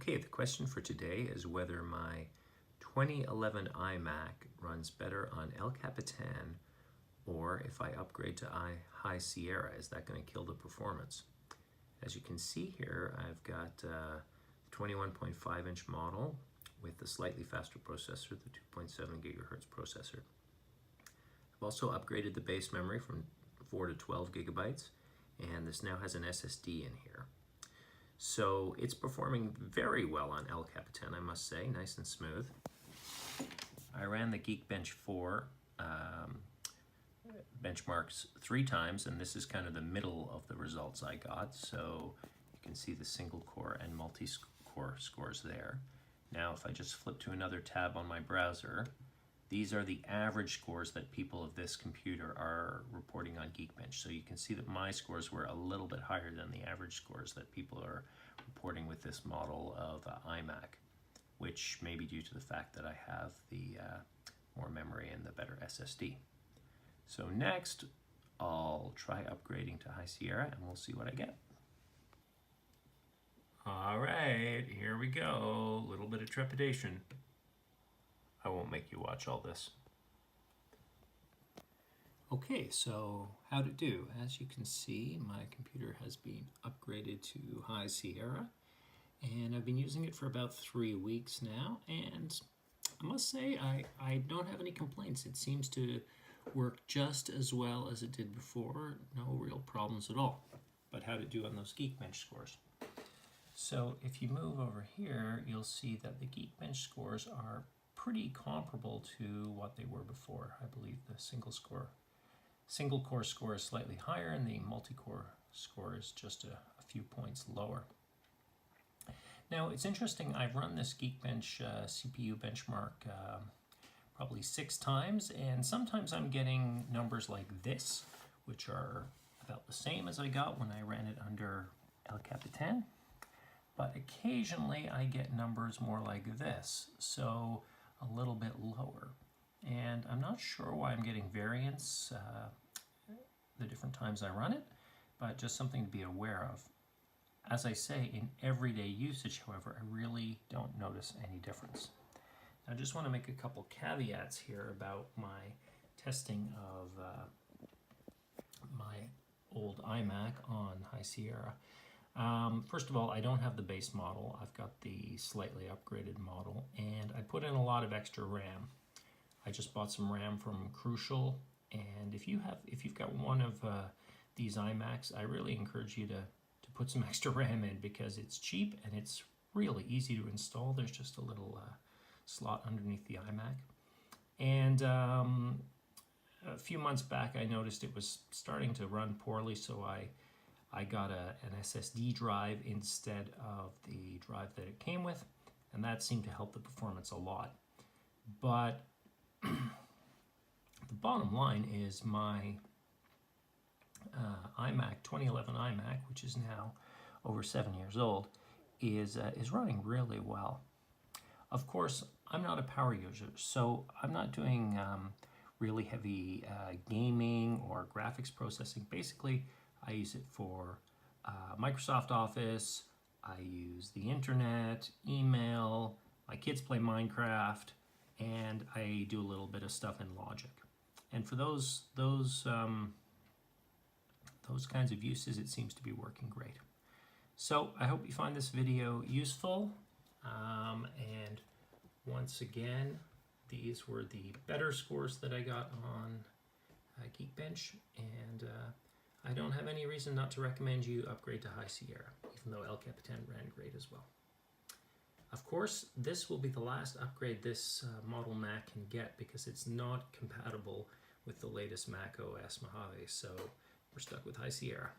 Okay, the question for today is whether my 2011 iMac runs better on El Capitan or if I upgrade to High Sierra. Is that going to kill the performance? As you can see here, I've got the 21.5 inch model with the slightly faster processor, the 2.7 gigahertz processor. I've also upgraded the base memory from 4 to 12 gigabytes, and this now has an SSD in here. So it's performing very well on El Capitan, I must say, nice and smooth. I ran the Geekbench 4 benchmarks 3 times, and this is kind of the middle of the results I got. So you can see the single core and multi-core scores there. Now if I just flip to another tab on my browser, these are the average scores that people of this computer are reporting on Geekbench. So you can see that my scores were a little bit higher than the average scores that people are reporting with this model of iMac, which may be due to the fact that I have the more memory and the better SSD. So next, I'll try upgrading to High Sierra and we'll see what I get. All right, here we go. A little bit of trepidation. I won't make you watch all this. Okay, so how'd it do? As you can see, my computer has been upgraded to High Sierra, and I've been using it for about 3 weeks now, and I must say I don't have any complaints. It seems to work just as well as it did before. No real problems at all. But how'd it do on those Geekbench scores? So if you move over here, you'll see that the Geekbench scores are pretty comparable to what they were before. I believe the single core score is slightly higher and the multi-core score is just a few points lower. Now it's interesting, I've run this Geekbench CPU benchmark probably 6 times, and sometimes I'm getting numbers like this, which are about the same as I got when I ran it under El Capitan, but occasionally I get numbers more like this, so a little bit lower. And I'm not sure why I'm getting variance the different times I run it, but just something to be aware of. As I say, in everyday usage, however, I really don't notice any difference. I just want to make a couple caveats here about my testing of my old iMac on High Sierra. First of all, I don't have the base model. I've got the slightly upgraded model, and I put in a lot of extra RAM. I just bought some RAM from Crucial, and if you've got one of these iMacs, I really encourage you to put some extra RAM in, because it's cheap and it's really easy to install. There's just a little slot underneath the iMac. And a few months back I noticed it was starting to run poorly, so I got an SSD drive instead of the drive that it came with, and that seemed to help the performance a lot. But the bottom line is my iMac, 2011 iMac, which is now over 7 years old, is running really well. Of course, I'm not a power user, so I'm not doing really heavy gaming or graphics processing. Basically, I use it for Microsoft Office, I use the internet, email, my kids play Minecraft, and I do a little bit of stuff in Logic. And for those kinds of uses, it seems to be working great. So I hope you find this video useful. And once again, these were the better scores that I got on Geekbench, and I don't have any reason not to recommend you upgrade to High Sierra, even though El Capitan ran great as well. Of course, this will be the last upgrade this model Mac can get, because it's not compatible with the latest Mac OS Mojave, so we're stuck with High Sierra.